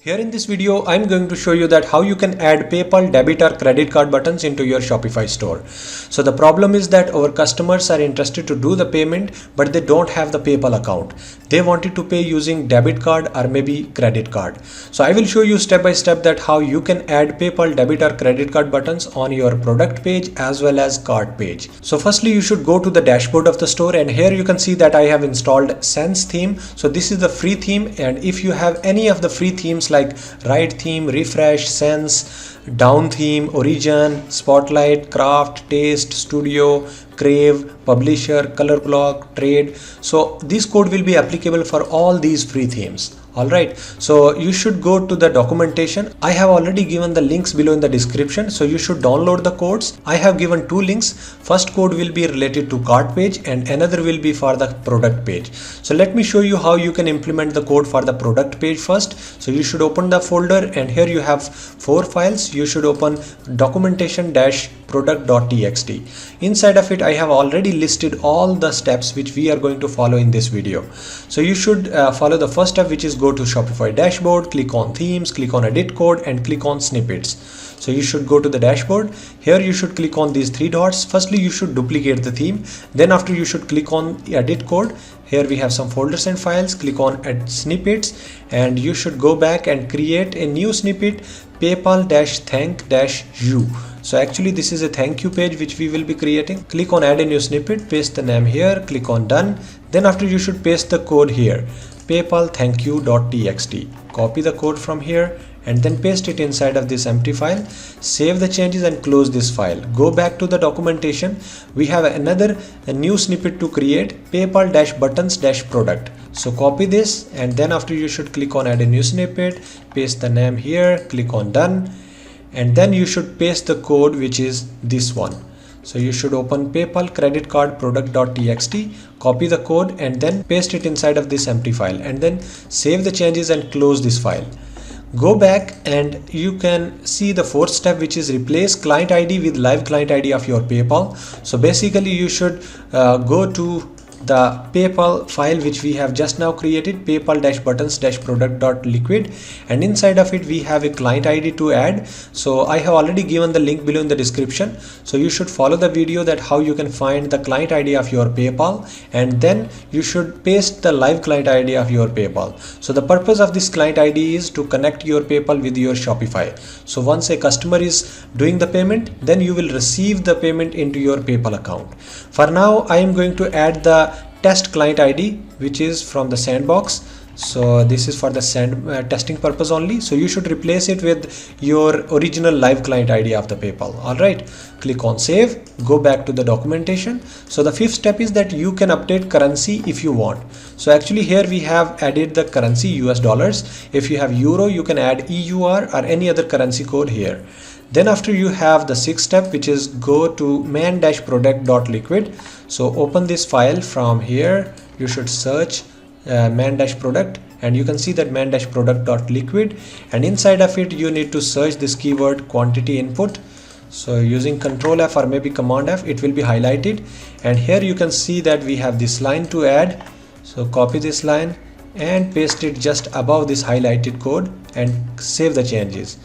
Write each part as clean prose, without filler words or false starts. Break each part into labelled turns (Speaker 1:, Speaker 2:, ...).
Speaker 1: Here in this video, I'm going to show you that how you can add PayPal debit or credit card buttons into your Shopify store. So the problem is that our customers are interested to do the payment, but they don't have the PayPal account. They wanted to pay using debit card or maybe credit card. So I will show you step by step that how you can add PayPal debit or credit card buttons on your product page as well as cart page. So firstly, you should go to the dashboard of the store, and here you can see that I have installed Sense theme. So this is the free theme, and if you have any of the free themes like Ride theme, Refresh, Sense, Down theme, Origin, Spotlight, Craft, Taste, Studio, Crave, Publisher, Color Block, Trade. So this code will be applicable for all these free themes. Alright, so you should go to the documentation. I have already given the links below in the description, so you should download the codes. I have given two links. First code will be related to cart page and another will be for the product page. So let me show you how you can implement the code for the product page first. So you should open the folder, and here you have 4 files. You should open documentation-product.txt. Inside of it, I have already listed all the steps which we are going to follow in this video. So you should follow the first step, which is go to Shopify dashboard, click on themes, click on edit code, and click on snippets. So you should go to the dashboard. Here you should click on these 3 dots. Firstly, you should duplicate the theme. Then after, you should click on edit code. Here we have some folders and files. Click on add snippets, and you should go back and create a new snippet, PayPal-thank-you. So actually this is a thank you page which we will be creating. Click on add a new snippet, paste the name here, click on done. Then after, you should paste the code here, PayPal-thank-you.txt. Copy the code from here and then paste it inside of this empty file. Save the changes and close this file. Go back to the documentation. We have a new snippet to create, PayPal-buttons-product. So copy this, and then after, you should click on add a new snippet, paste the name here, click on done, and then you should paste the code, which is this one. So you should open PayPal credit card product.txt, copy the code and then paste it inside of this empty file, and then save the changes and close this file. Go back and you can see the 4th step, which is replace client ID with live client ID of your PayPal. So basically you should go to the PayPal file which we have just now created, PayPal-buttons-product.liquid, and inside of it we have a client ID to add. So I have already given the link below in the description. So you should follow the video that how you can find the client ID of your PayPal, and then you should paste the live client ID of your PayPal. So the purpose of this client ID is to connect your PayPal with your Shopify. So once a customer is doing the payment, then you will receive the payment into your PayPal account. For now, I am going to add the test client ID, which is from the sandbox. So this is for the testing purpose only. So you should replace it with your original live client ID of the PayPal. Alright, click on save, go back to the documentation. So the 5th step is that you can update currency if you want. So actually here we have added the currency US dollars. If you have euro, you can add EUR or any other currency code here. Then after, you have the 6th step, which is go to man-product.liquid. So open this file from here. You should search man-product, and you can see that man-product.liquid, and inside of it you need to search this keyword quantity input. So using Control F or maybe Command F, it will be highlighted, and here you can see that we have this line to add. So copy this line and paste it just above this highlighted code and save the changes.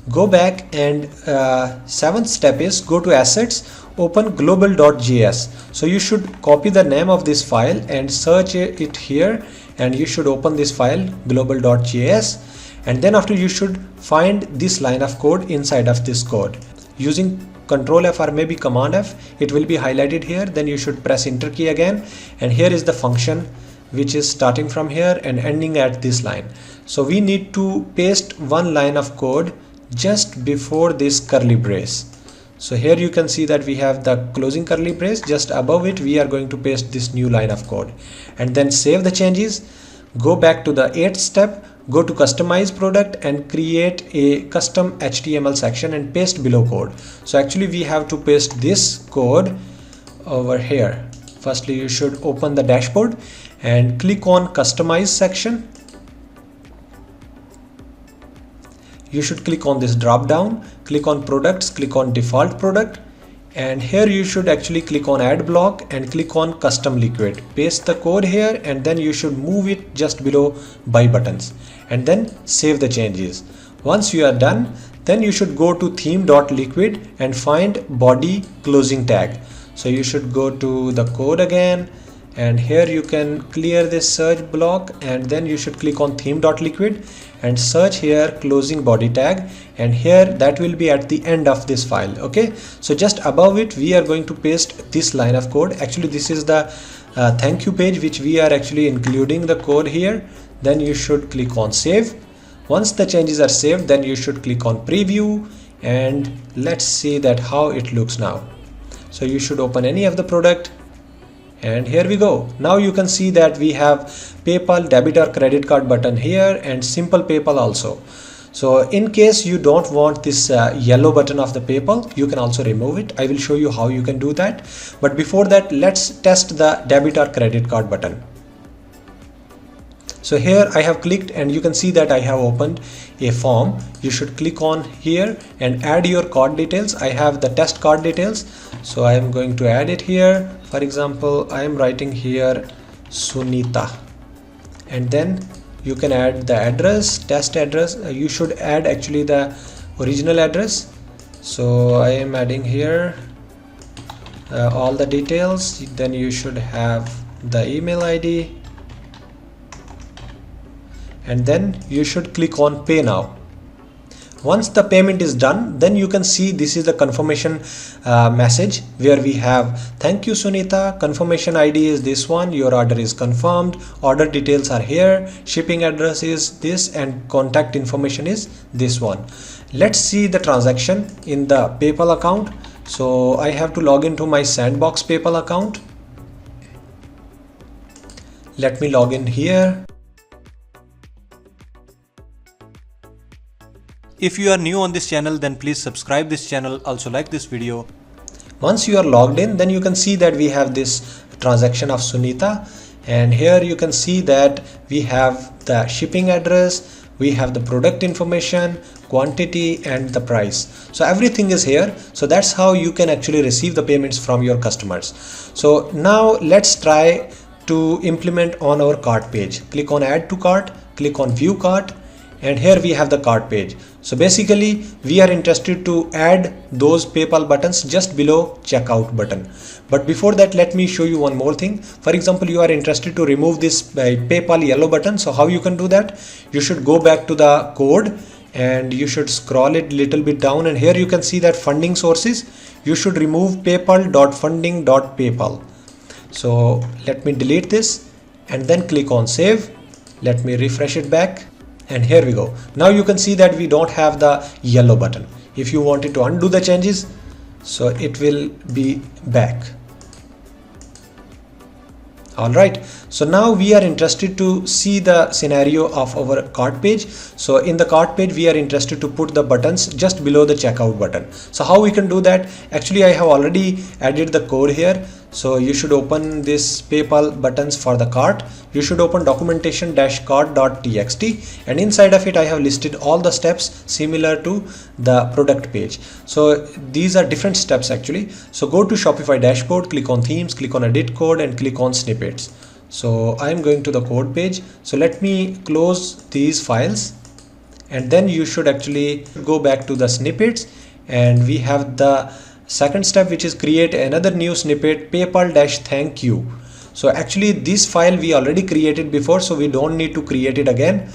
Speaker 1: Go back, and 7th step is go to assets, open global.js. So you should copy the name of this file and search it here, and you should open this file global.js, and then after, you should find this line of code inside of this code. Using Control F or maybe Command F, it will be highlighted here. Then you should press enter key again, and here is the function which is starting from here and ending at this line. So we need to paste one line of code just before this curly brace. So here you can see that we have the closing curly brace. Just above it, we are going to paste this new line of code, and then save the changes. Go back to the 8th step, go to customize product and create a custom HTML section and paste below code. So actually we have to paste this code over here. Firstly, you should open the dashboard and click on customize section. You should click on this drop down, click on products, click on default product, And here you should actually click on add block and click on custom liquid. Paste the code here and then you should move it just below buy buttons and then save the changes. Once you are done, then you should go to theme.liquid and find body closing tag. So you should go to the code again, and here you can clear this search block and then you should click on theme.liquid and search here closing body tag, and here that will be at the end of this file. Okay, so just above it we are going to paste this line of code. Actually this is the thank you page which we are actually including the code here. Then you should click on save. Once the changes are saved, then you should click on preview and let's see that how it looks now. So you should open any of the product and here we go. Now you can see that we have PayPal debit or credit card button here and simple PayPal also. So in case you don't want this yellow button of the PayPal, you can also remove it. I will show you how you can do that. But before that, let's test the debit or credit card button. So here I have clicked and you can see that I have opened a form. You should click on here and add your card details. I have the test card details, so I am going to add it here. For example, I am writing here Sunita, and then you can add the address, test address. You should add actually the original address. So I am adding here all the details. Then you should have the email ID, and then you should click on pay now. Once the payment is done, then you can see this is the confirmation message where we have thank you Sunita, confirmation ID is this one, your order is confirmed, order details are here, shipping address is this, and contact information is this one. Let's see the transaction in the PayPal account. So I have to log into my Sandbox PayPal account. Let me log in here. If you are new on this channel, then please subscribe this channel, also like this video. Once you are logged in, then you can see that we have this transaction of Sunita, and here you can see that we have the shipping address, we have the product information, quantity, and the price. So everything is here. So that's how you can actually receive the payments from your customers. So now let's try to implement on our cart page. Click on add to cart, click on view cart, and here we have the cart page. So basically we are interested to add those PayPal buttons just below checkout button. But before that, let me show you one more thing. For example, you are interested to remove this PayPal yellow button. So how you can do that? You should go back to the code and you should scroll it little bit down, and here you can see that funding sources. You should remove paypal.funding.paypal. So let me delete this and then click on save. Let me refresh it back. And here we go. Now you can see that we don't have the yellow button. If you wanted to undo the changes, so it will be back. Alright, so now we are interested to see the scenario of our cart page. So in the cart page, we are interested to put the buttons just below the checkout button. So how we can do that? Actually, I have already added the code here. So you should open this PayPal buttons for the cart. You should open documentation-cart.txt, and inside of it I have listed all the steps similar to the product page. So these are different steps actually. So go to Shopify dashboard, click on themes, click on edit code, and click on snippets. So I am going to the code page. So let me close these files, and then you should actually go back to the snippets, and we have the second step, which is create another new snippet, PayPal-thank you. So actually this file we already created before, so we don't need to create it again.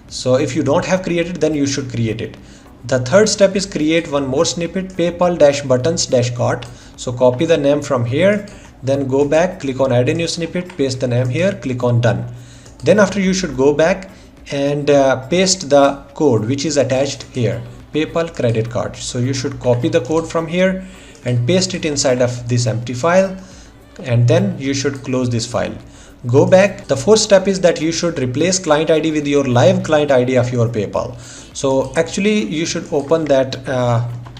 Speaker 1: So if you don't have created, then you should create it. The third step is create one more snippet, PayPal-buttons-cart. So copy the name from here, then go back, click on add a new snippet, paste the name here, click on done. Then after you should go back and paste the code which is attached here, PayPal credit card. So you should copy the code from here and paste it inside of this empty file, and then you should close this file. Go back. The fourth step is that you should replace client ID with your live client ID of your PayPal. So actually you should open that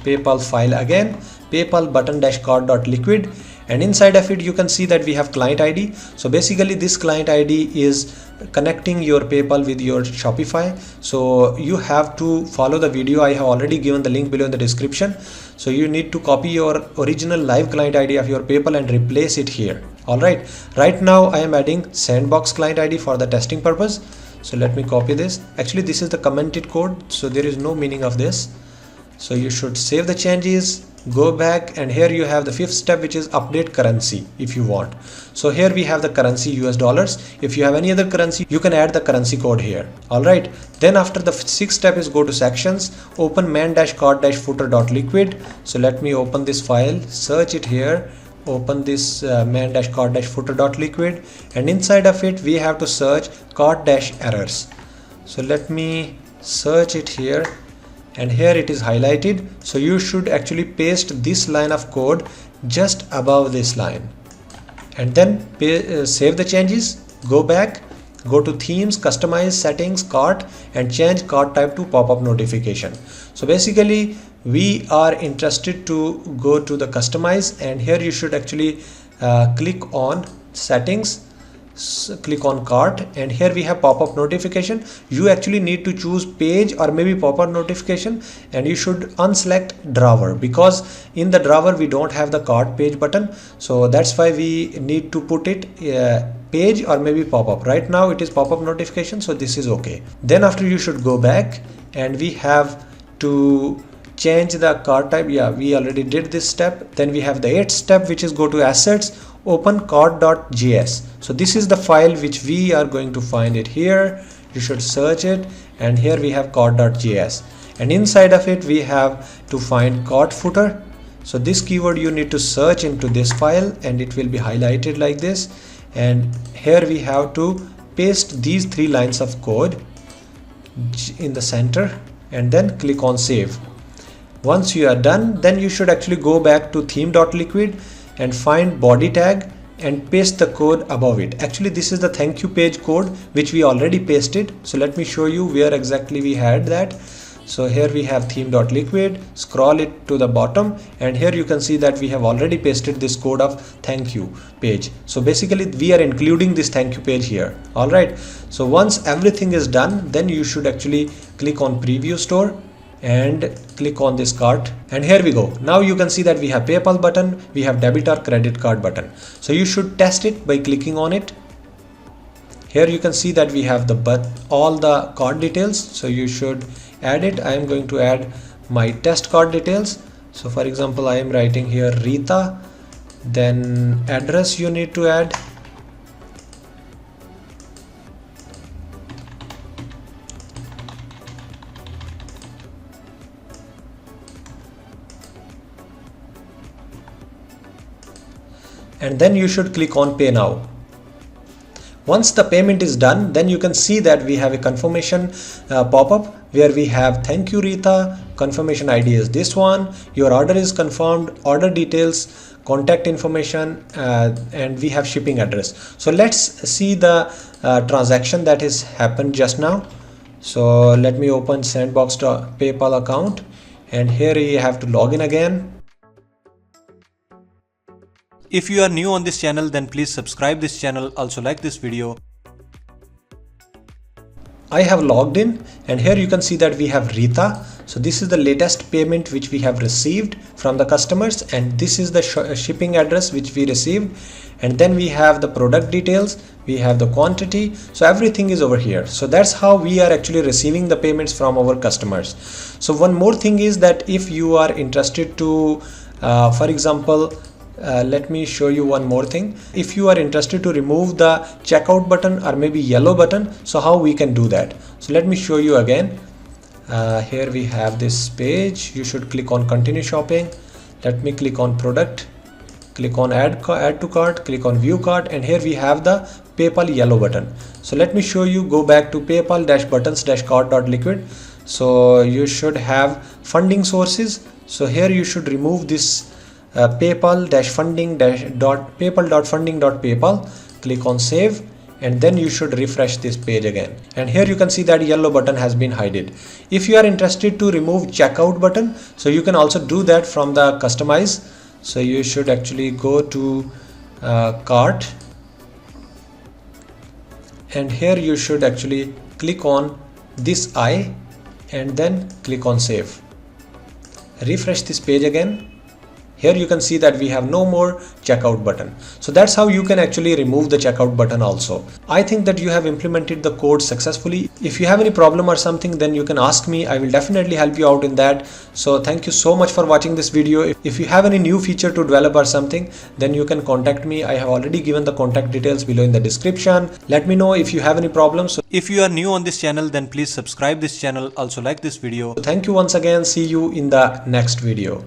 Speaker 1: PayPal file again, PayPal button-card.liquid, and inside of it you can see that we have client ID. So basically this client ID is connecting your PayPal with your Shopify. So you have to follow the video. I have already given the link below in the description. So you need to copy your original live client ID of your PayPal and replace it here. Alright, right now I am adding sandbox client ID for the testing purpose. So let me copy this. Actually this is the commented code, so there is no meaning of this. So you should save the changes, go back, and here you have the fifth step, which is update currency if you want. So here we have the currency US dollars. If you have any other currency, you can add the currency code here. Alright, then after the sixth step is go to sections, open man-cart-footer.liquid. So let me open this file, search it here, open this man-cart-footer.liquid, and inside of it we have to search cart-errors. So let me search it here, and here it is highlighted. So you should actually paste this line of code just above this line, and then save the changes, go back, go to themes, customize, settings, cart, and change cart type to pop-up notification. So basically we are interested to go to the customize, and here you should actually click on settings, click on cart, and here we have pop-up notification. You actually need to choose page or maybe pop-up notification, and you should unselect drawer, because in the drawer we don't have the cart page button. So that's why we need to put it page or maybe pop-up. Right now it is pop-up notification, so this is okay. Then after you should go back, and we have to change the cart type. Yeah, we already did this step. Then we have the eighth step, which is go to assets, open cart.js. So this is the file which we are going to find it here. You should search it, and here we have cart.js, and inside of it we have to find cart footer. So this keyword you need to search into this file, and it will be highlighted like this, and here we have to paste these 3 lines of code in the center, and then click on save. Once you are done, then you should actually go back to theme.liquid and find body tag and paste the code above it. Actually this is the thank you page code which we already pasted. So let me show you where exactly we had that. So here we have theme.liquid, scroll it to the bottom, and here you can see that we have already pasted this code of thank you page. So basically we are including this thank you page here. Alright, so once everything is done, then you should actually click on preview store and click on this cart, and here we go. Now you can see that we have PayPal button, we have debit or credit card button. So you should test it by clicking on it. Here you can see that we have all the card details, so you should add it. I am going to add my test card details. So for example, I am writing here Rita, then address you need to add, and then you should click on pay now. Once the payment is done, then you can see that we have a confirmation pop-up where we have thank you Rita, confirmation ID is this one, your order is confirmed, order details, contact information, and we have shipping address. So let's see the transaction that has happened just now. So let me open Sandbox PayPal account, and here you have to log in again.
Speaker 2: If you are new on this channel, then please subscribe this channel, also like this video.
Speaker 1: I have logged in, and here you can see that we have Rita. So this is the latest payment which we have received from the customers, and this is the shipping address which we received, and then we have the product details, we have the quantity, so everything is over here. So that's how we are actually receiving the payments from our customers. So one more thing is that if you are interested to for example, let me show you one more thing. If you are interested to remove the checkout button or maybe yellow button, so how we can do that? So let me show you again. Here we have this page. You should click on continue shopping. Let me click on product, click on add to cart, click on view cart, and here we have the PayPal yellow button. So let me show you. Go back to PayPal-buttons-cart.liquid. So you should have funding sources. So here you should remove this PayPal-funding.paypal.funding.paypal. Click on save, and then you should refresh this page again, and here you can see that yellow button has been hidden. If you are interested to remove checkout button, so you can also do that from the customize. So you should actually go to cart, and here you should actually click on this eye and then click on save. Refresh this page again. Here you can see that we have no more checkout button. So that's how you can actually remove the checkout button also. I think that you have implemented the code successfully. If you have any problem or something, then you can ask me. I will definitely help you out in that. So thank you so much for watching this video. If you have any new feature to develop or something, then you can contact me. I have already given the contact details below in the description. Let me know if you have any problems.
Speaker 2: If you are new on this channel, then please subscribe this channel. Also like this video.
Speaker 1: So thank you once again. See you in the next video.